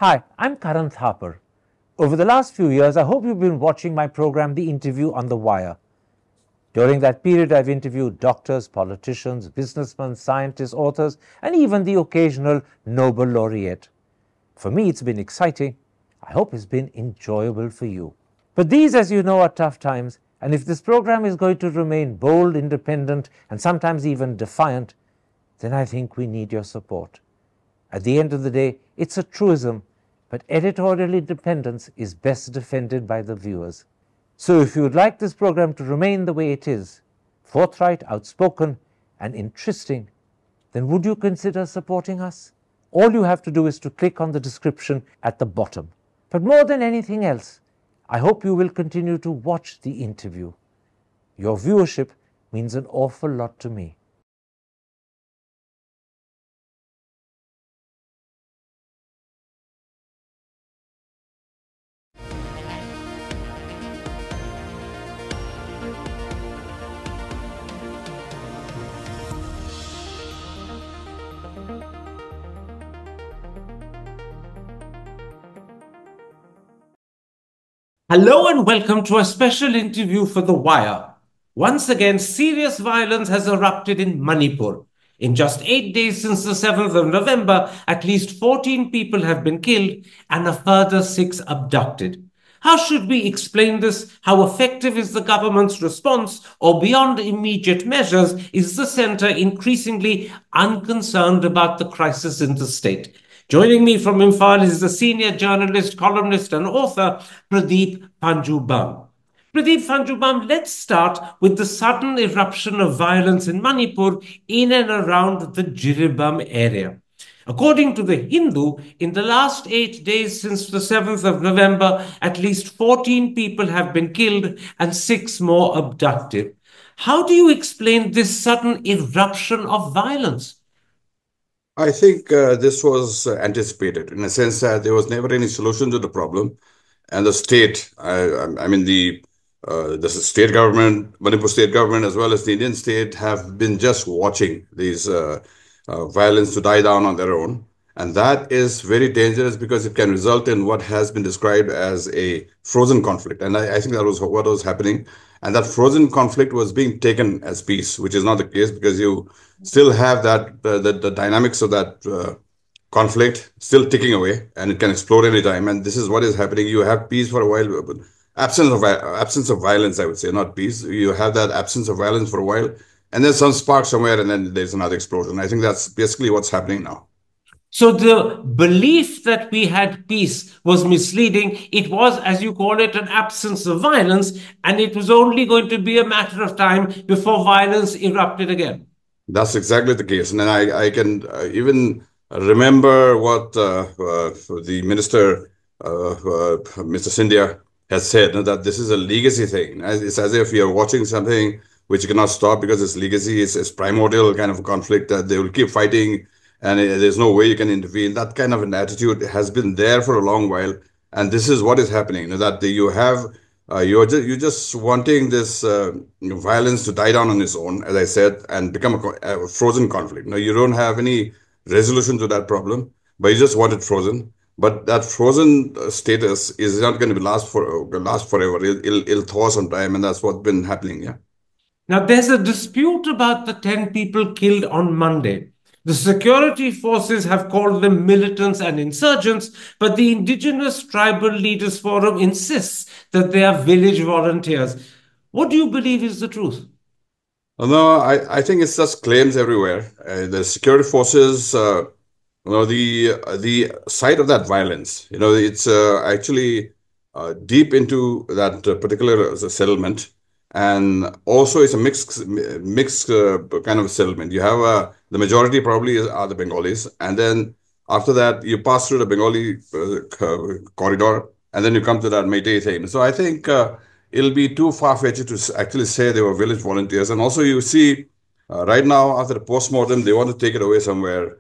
Hi, I'm Karan Thapar. Over the last few years, I hope you've been watching my program, The Interview on the Wire. During that period, I've interviewed doctors, politicians, businessmen, scientists, authors, and even the occasional Nobel laureate. For me, it's been exciting. I hope it's been enjoyable for you. But these, as you know, are tough times, and if this program is going to remain bold, independent, and sometimes even defiant, then I think we need your support. At the end of the day, it's a truism, but editorial independence is best defended by the viewers. So if you would like this program to remain the way it is, forthright, outspoken, and interesting, then would you consider supporting us? All you have to do is to click on the description at the bottom. But more than anything else, I hope you will continue to watch the interview. Your viewership means an awful lot to me. Hello and welcome to a special interview for The Wire. Once again, serious violence has erupted in Manipur. In just 8 days since the 7th of November, at least 14 people have been killed and a further 6 abducted. How should we explain this? How effective is the government's response? Or beyond immediate measures, is the centre increasingly unconcerned about the crisis in the state? Joining me from Imphal is the senior journalist, columnist, and author Pradip Phanjoubam. Pradip Phanjoubam, let's start with the sudden eruption of violence in Manipur in and around the Jiribam area. According to the Hindu, in the last 8 days since the 7th of November, at least 14 people have been killed and 6 more abducted. How do you explain this sudden eruption of violence? I think this was anticipated in a sense that there was never any solution to the problem, and the state, I mean the state government, Manipur state government, as well as the Indian state, have been just watching these violence to die down on their own, and that is very dangerous because it can result in what has been described as a frozen conflict, and I think that was what was happening, and that frozen conflict was being taken as peace, which is not the case because you still have that the dynamics of that conflict still ticking away, and it can explode anytime. And this is what is happening. You have peace for a while, but absence of violence. I would say not peace. You have that absence of violence for a while, and there's some spark somewhere, and then there's another explosion. I think that's basically what's happening now. So the belief that we had peace was misleading. It was, as you call it, an absence of violence, and it was only going to be a matter of time before violence erupted again. That's exactly the case. And then I can even remember what the minister, Mr. Scindia, has said, that this is a legacy thing. It's as if you're watching something which you cannot stop because it's legacy, it's primordial kind of conflict that they will keep fighting and there's no way you can intervene. That kind of an attitude has been there for a long while. And this is what is happening, that you have you're just wanting this violence to die down on its own, as I said, and become a frozen conflict. No, you don't have any resolution to that problem, but you just want it frozen. But that frozen status is not going to last forever. It'll thaw sometime, and that's what's been happening. Yeah. Now, there's a dispute about the 10 people killed on Monday. The security forces have called them militants and insurgents, but the Indigenous Tribal Leaders Forum insists that they are village volunteers. What do you believe is the truth? No, I think it's just claims everywhere. The security forces, the site of that violence, it's actually deep into that particular settlement, and also it's a mixed kind of settlement. You have the majority probably are the Bengalis, and then after that you pass through the Bengali corridor, and then you come to that Meitei thing. So I think it'll be too far-fetched to actually say they were village volunteers. And also you see right now after the post-mortem, they want to take it away somewhere,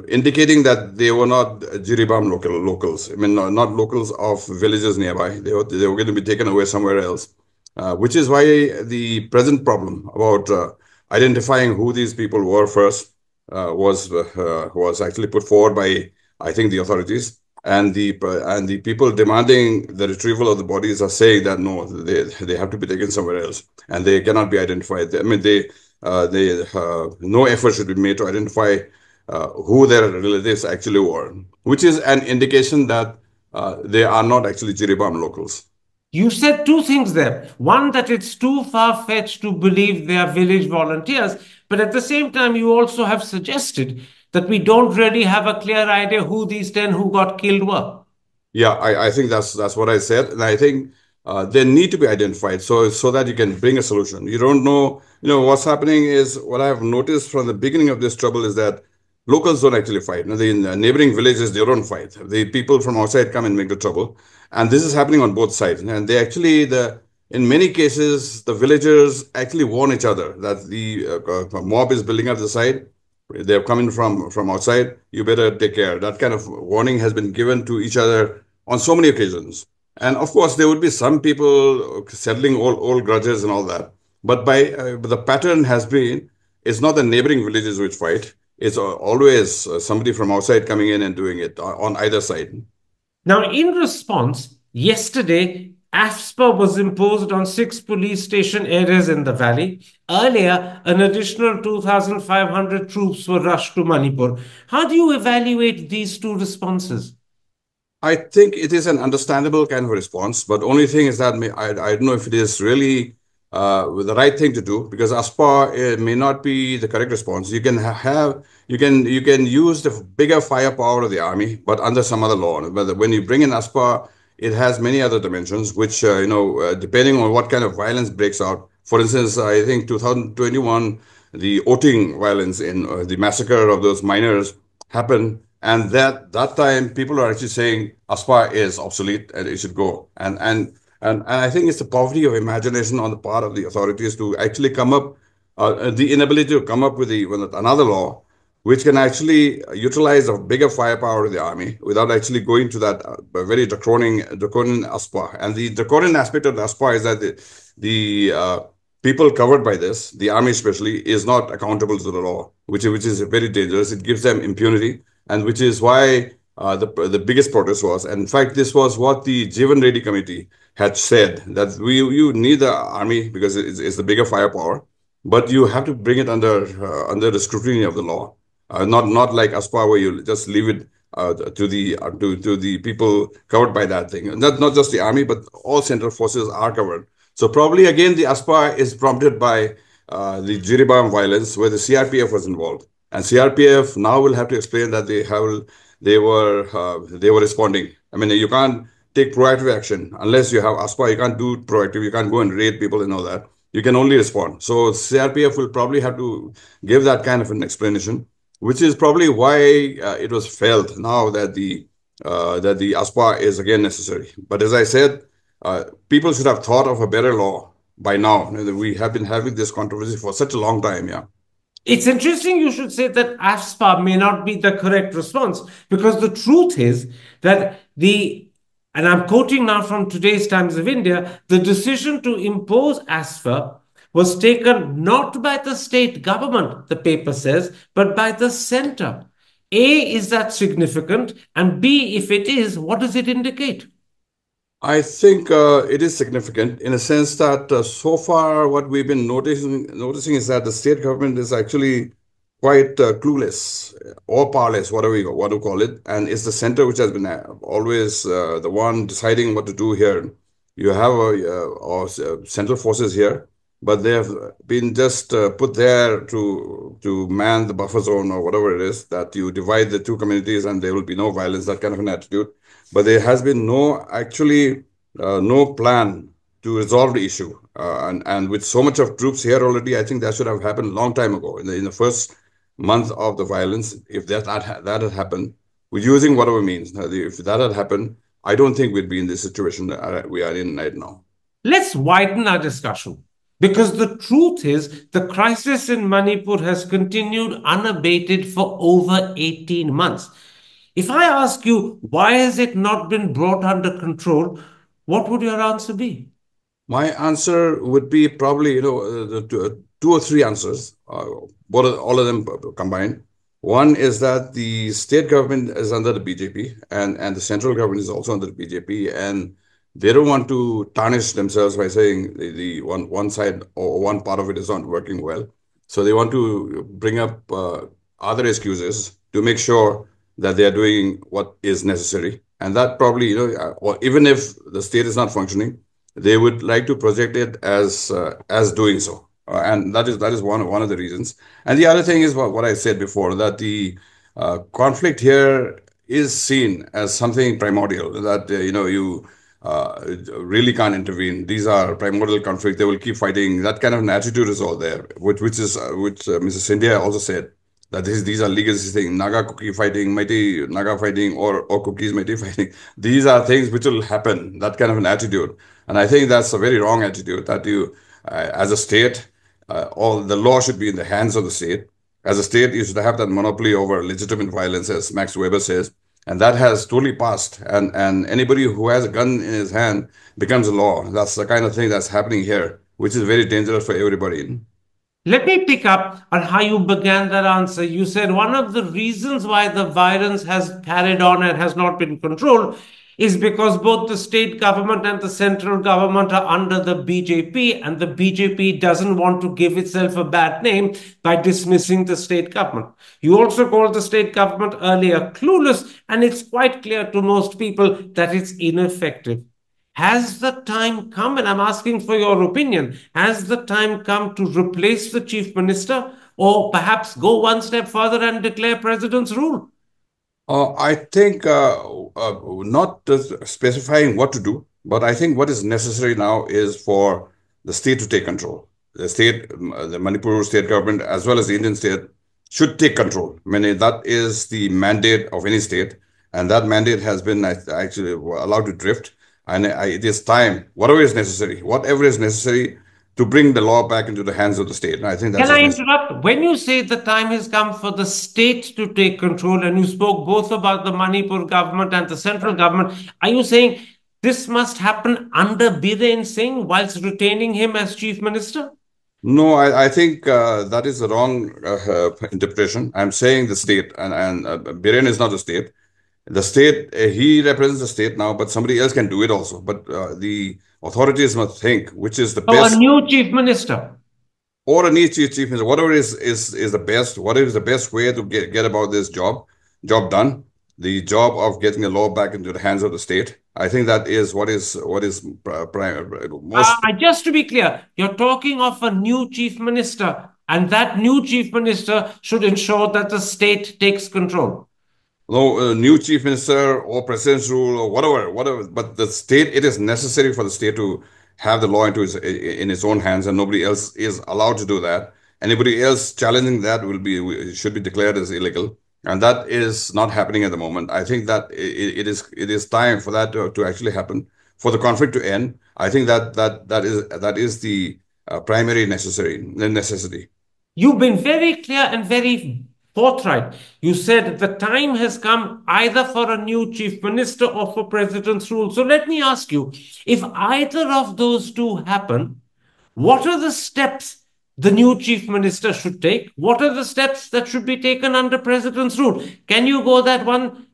indicating that they were not Jiribam locals. I mean, not locals of villages nearby. They were going to be taken away somewhere else, which is why the present problem about identifying who these people were first was actually put forward by, I think, the authorities. and the people demanding the retrieval of the bodies are saying that no, they have to be taken somewhere else and they cannot be identified. I mean, no effort should be made to identify who their relatives actually were, which is an indication that they are not actually Jiribam locals. You said two things there. One, that it's too far fetched to believe they are village volunteers, but at the same time, you also have suggested that we don't really have a clear idea who these 10 who got killed were. Yeah, I think that's what I said, and I think they need to be identified so that you can bring a solution. You don't know, what's happening is what I've noticed from the beginning of this trouble is that locals don't actually fight. The neighboring villages they don't fight. The people from outside come and make the trouble, and this is happening on both sides. And they actually the in many cases the villagers actually warn each other that the mob is building up the side. They're coming from outside. You better take care. That kind of warning has been given to each other on so many occasions. And of course, there would be some people settling old grudges and all that. But the pattern has been it's not the neighboring villages which fight. It's always somebody from outside coming in and doing it on either side. Now, in response, yesterday, AFSPA was imposed on 6 police station areas in the valley. Earlier, an additional 2,500 troops were rushed to Manipur. How do you evaluate these two responses? I think it is an understandable kind of response, but only thing is that I don't know if it is really the right thing to do because ASPA may not be the correct response. You can you can use the bigger firepower of the army, but under some other law. But when you bring in ASPA, it has many other dimensions, which depending on what kind of violence breaks out. For instance, I think 2021, the voting violence in the massacre of those miners happened. And that time, people are actually saying ASPA is obsolete and it should go. And I think it's the poverty of imagination on the part of the authorities to actually come up, the inability to come up with another law which can actually utilize a bigger firepower of the army without actually going to that very draconian ASPA. And the draconian aspect of the ASPA is that the people covered by this, the army especially, is not accountable to the law, which is very dangerous. It gives them impunity, and which is why the biggest protest was. And in fact, this was what the Jivan Reddy committee had said that you need the army because it's the bigger firepower, but you have to bring it under the scrutiny of the law, not like ASPA where you just leave it to the people covered by that thing. And not just the army, but all central forces are covered. So probably again the ASPA is prompted by the Jiribam violence where the CRPF was involved. And CRPF now will have to explain that they were responding. I mean, you can't take proactive action unless you have ASPA. You can't do proactive. You can't go and raid people and all that. You can only respond. So CRPF will probably have to give that kind of an explanation, which is probably why it was felt now that the ASPA is again necessary. But as I said, people should have thought of a better law by now. We have been having this controversy for such a long time. Yeah. It's interesting you should say that AFSPA may not be the correct response because the truth is that and I'm quoting now from today's Times of India, the decision to impose ASFA was taken not by the state government, the paper says, but by the center. A, is that significant? And B, if it is, what does it indicate? I think it is significant in a sense that so far what we've been noticing is that the state government is actually quite clueless or powerless, whatever you want to call it, and it's the center which has been always the one deciding what to do here. You have central forces here, but they have been just put there to man the buffer zone or whatever it is that you divide the two communities and there will be no violence, that kind of an attitude. But there has been no plan to resolve the issue. And with so much of troops here already, I think that should have happened a long time ago in the first month of the violence. If that had happened, with using whatever means, if that had happened, I don't think we'd be in this situation that we are in right now. Let's widen our discussion because the truth is the crisis in Manipur has continued unabated for over 18 months. If I ask you, why has it not been brought under control, what would your answer be? My answer would be probably, two or three answers, all of them combined. One is that the state government is under the BJP, and the central government is also under the BJP, and they don't want to tarnish themselves by saying the one side or one part of it is not working well. So they want to bring up other excuses to make sure that they are doing what is necessary. And that probably, or even if the state is not functioning, they would like to project it as doing so. And that is one of the reasons. And the other thing is what I said before, that the conflict here is seen as something primordial, that you really can't intervene. These are primordial conflict. They will keep fighting. That kind of an attitude is all there, which Mrs. India also said, that these are legacy things. Naga Kuki fighting, Meitei Naga fighting, or Kukis Meitei fighting. These are things which will happen. That kind of an attitude, and I think that's a very wrong attitude. That you, as a state, all the law should be in the hands of the state. As a state, you should have that monopoly over legitimate violence, as Max Weber says, and that has totally passed. And anybody who has a gun in his hand becomes a law. That's the kind of thing that's happening here, which is very dangerous for everybody. Let me pick up on how you began that answer. You said one of the reasons why the violence has carried on and has not been controlled is because both the state government and the central government are under the BJP, and the BJP doesn't want to give itself a bad name by dismissing the state government. You also called the state government earlier clueless, and it's quite clear to most people that it's ineffective. Has the time come, and I'm asking for your opinion, has the time come to replace the chief minister, or perhaps go one step further and declare president's rule? I think not specifying what to do, but I think what is necessary now is for the state to take control. The state, the Manipur state government, as well as the Indian state, should take control. I mean, that is the mandate of any state, and that mandate has been actually allowed to drift. And it is time, whatever is necessary to bring the law back into the hands of the state. And I think Can that's I necessary. interrupt? When you say the time has come for the state to take control, and you spoke both about the Manipur government and the central government, are you saying this must happen under Biren Singh whilst retaining him as chief minister? No, I think that is the wrong interpretation. I'm saying the state, and Biren is not the state. The state, he represents the state now, but somebody else can do it also. But the authorities must think which is the So, a best, new chief minister. or a new chief minister, whatever is the best, whatever is the best way to get about this job done, the job of getting the law back into the hands of the state. I think that is what is most. Just to be clear, you're talking of a new chief minister, and that new chief minister should ensure that the state takes control. No, new chief minister or president's rule or whatever. But the state, it is necessary for the state to have the law in its own hands, and nobody else is allowed to do that. Anybody else challenging that should be declared as illegal, and that is not happening at the moment. I think that it is time for that to actually happen, for the conflict to end. I think that is the primary necessity. You've been very clear and very forthright. You said the time has come either for a new chief minister or for president's rule. So let me ask you, if either of those two happen, what are the steps the new chief minister should take? What are the steps that should be taken under president's rule? Can you go that one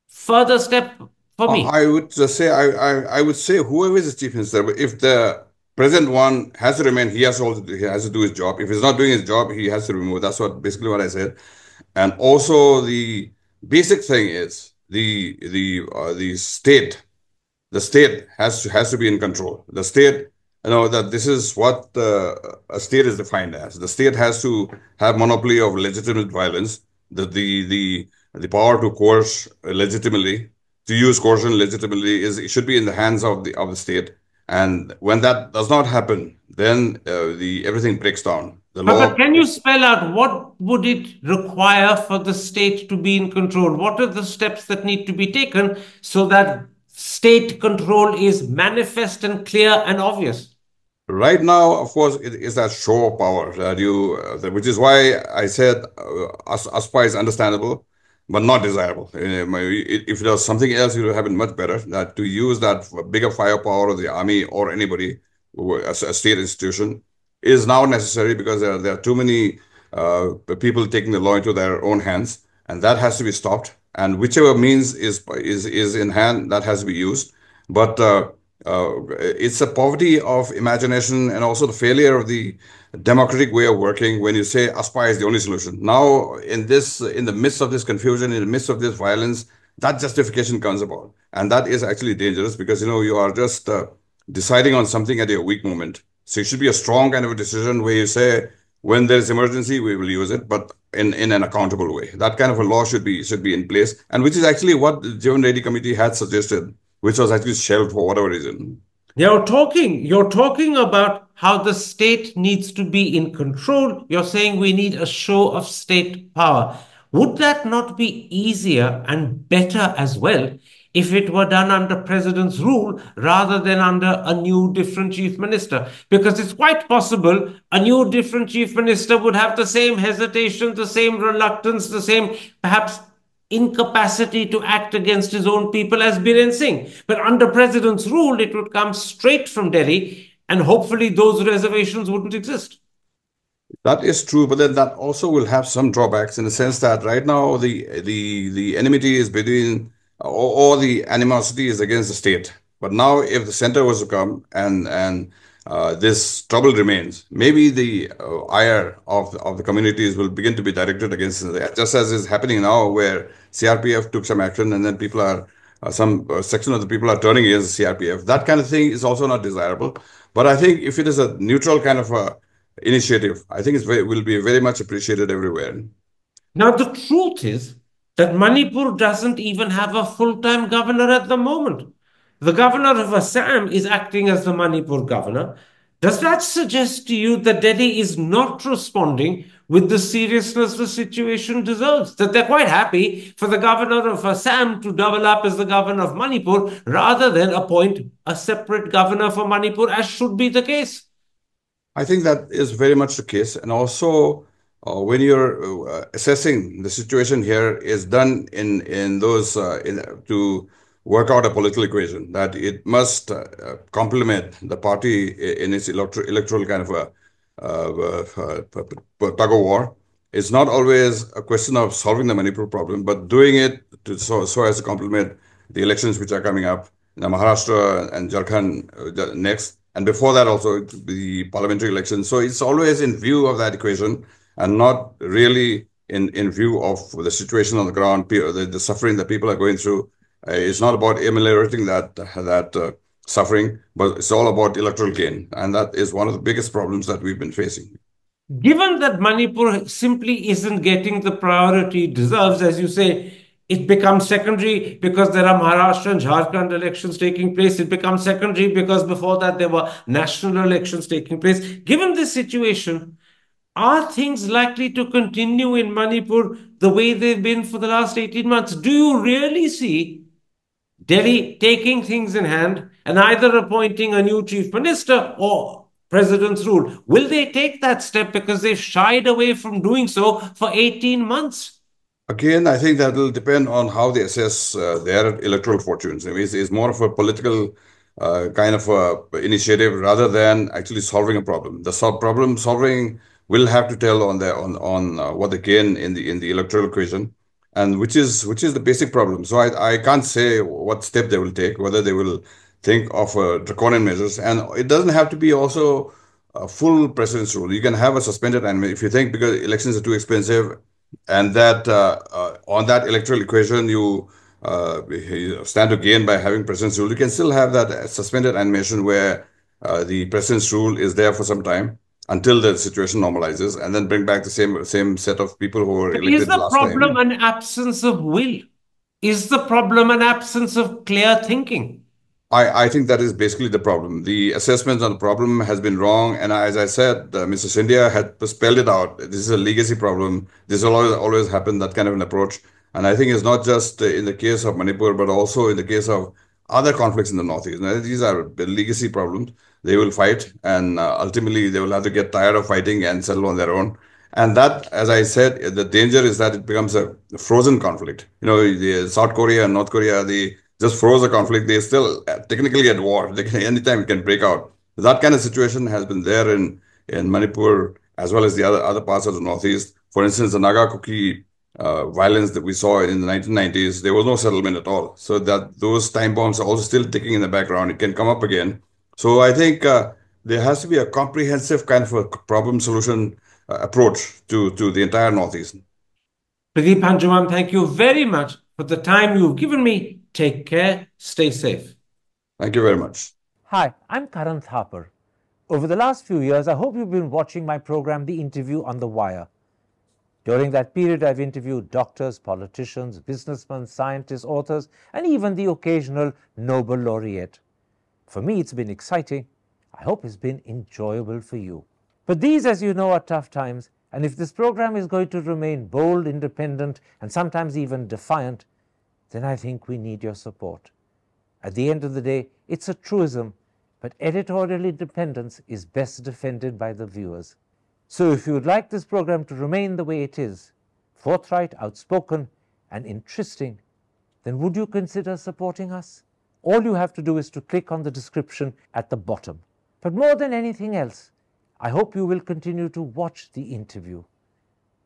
further step for me? I would I would say whoever is the chief minister, but if the present one has to remain, he has to do his job. If he's not doing his job, he has to remove. That's basically what I said. And also the basic thing is the state has to be in control. The state, that this is what a state is defined as. The state has to have monopoly of legitimate violence, the power to coerce legitimately, to use coercion legitimately, it should be in the hands of the state. And when that does not happen, then the everything breaks down. The But law. can you spell out what would it require for the state to be in control? What are the steps that need to be taken so that state control is manifest and clear and obvious? Right now, of course, it is that show of power which is why I said ASPA is understandable, but not desirable. If there was something else, it would have been much better. That to use that bigger firepower of the army or anybody, as a state institution, is now necessary because there are too many people taking the law into their own hands, and that has to be stopped. And whichever means is in hand, that has to be used. But it's a poverty of imagination and also the failure of the democratic way of working when you say aspire is the only solution. Now, in the midst of this confusion, in the midst of this violence, that justification comes about, and that is actually dangerous because you are just deciding on something at your weak moment. So it should be a strong kind of a decision where you say, when there is emergency, we will use it, but in an accountable way. That kind of a law should be in place, and which is actually what the Jeevan Reddy Committee had suggested, which was actually shelved for whatever reason. You're talking about how the state needs to be in control. You're saying we need a show of state power. Would that not be easier and better as well if it were done under president's rule rather than under a new different chief minister? Because it's quite possible a new different chief minister would have the same hesitation, the same reluctance, the same perhaps incapacity to act against his own people as Biren Singh. But under president's rule, it would come straight from Delhi, and hopefully those reservations wouldn't exist. That is true, but then that also will have some drawbacks in the sense that right now the enmity is between or the animosity is against the state. But now, if the center was to come and this trouble remains, maybe the ire of the communities will begin to be directed against it, just as is happening now, where CRPF took some action, and then people are some section of the people are turning against the CRPF. That kind of thing is also not desirable. But I think if it is a neutral kind of a initiative, I think will be very much appreciated everywhere. Now, the truth is that Manipur doesn't even have a full time governor at the moment. The governor of Assam is acting as the Manipur governor. Does that suggest to you that Delhi is not responding with the seriousness the situation deserves? That they're quite happy for the governor of Assam to double up as the governor of Manipur rather than appoint a separate governor for Manipur, as should be the case? I think that is very much the case. And also, when you're assessing the situation here, is done in those to work out a political equation that it must complement the party in its electoral kind of a tug of war. It's not always a question of solving the Manipur problem, but doing it so as to complement the elections which are coming up in Maharashtra and Jharkhand next. And before that, also the parliamentary elections. So it's always in view of that equation and not really in view of the situation on the ground, the suffering that people are going through. It's not about ameliorating that suffering, but it's all about electoral gain. And that is one of the biggest problems that we've been facing. Given that Manipur simply isn't getting the priority it deserves, as you say, it becomes secondary because there are Maharashtra and Jharkhand elections taking place. It becomes secondary because before that there were national elections taking place. Given this situation, are things likely to continue in Manipur the way they've been for the last 18 months? Do you really see Delhi taking things in hand and either appointing a new chief minister or president's rule? Will they take that step because they've shied away from doing so for 18 months? Again, I think that will depend on how they assess their electoral fortunes. I mean, it's more of a political kind of initiative rather than actually solving a problem. The problem solving will have to tell on what they gain in the electoral equation, and which is the basic problem. So I can't say what step they will take, whether they will think of draconian measures, and it doesn't have to be also a full president's rule. You can have a suspended, and if you think because elections are too expensive and that on that electoral equation you stand to gain by having president's rule, you can still have that suspended animation where the president's rule is there for some time until the situation normalizes, and then bring back the same set of people who were But is elected the last problem time. an absence of will? Is the problem an absence of clear thinking? I think that is basically the problem. The assessments on the problem has been wrong. And as I said, Mr. Scindia had spelled it out. This is a legacy problem. This will always happen, that kind of an approach. And I think it's not just in the case of Manipur, but also in the case of other conflicts in the Northeast. Now, these are legacy problems. They will fight, and ultimately they will have to get tired of fighting and settle on their own. And that, as I said, the danger is that it becomes a frozen conflict. The South Korea and North Korea, the just froze the conflict. They're still technically at war. Anytime it can break out. That kind of situation has been there in Manipur as well as the other parts of the Northeast. For instance, the Naga Kuki violence that we saw in the 1990s, there was no settlement at all. So that those time bombs are also still ticking in the background. It can come up again. So I think there has to be a comprehensive kind of a problem solution approach to the entire Northeast. Pradip Phanjoubam, thank you very much for the time you've given me. Take care. Stay safe. Thank you very much. Hi, I'm Karan Thapar. Over the last few years, I hope you've been watching my program, The Interview on the Wire. During that period, I've interviewed doctors, politicians, businessmen, scientists, authors, and even the occasional Nobel laureate. For me, it's been exciting. I hope it's been enjoyable for you. But these, as you know, are tough times, and if this program is going to remain bold, independent, and sometimes even defiant, then I think we need your support. At the end of the day, it's a truism, but editorial independence is best defended by the viewers. So if you would like this program to remain the way it is, forthright, outspoken, and interesting, then would you consider supporting us? All you have to do is to click on the description at the bottom. But more than anything else, I hope you will continue to watch The Interview.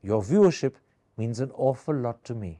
Your viewership means an awful lot to me.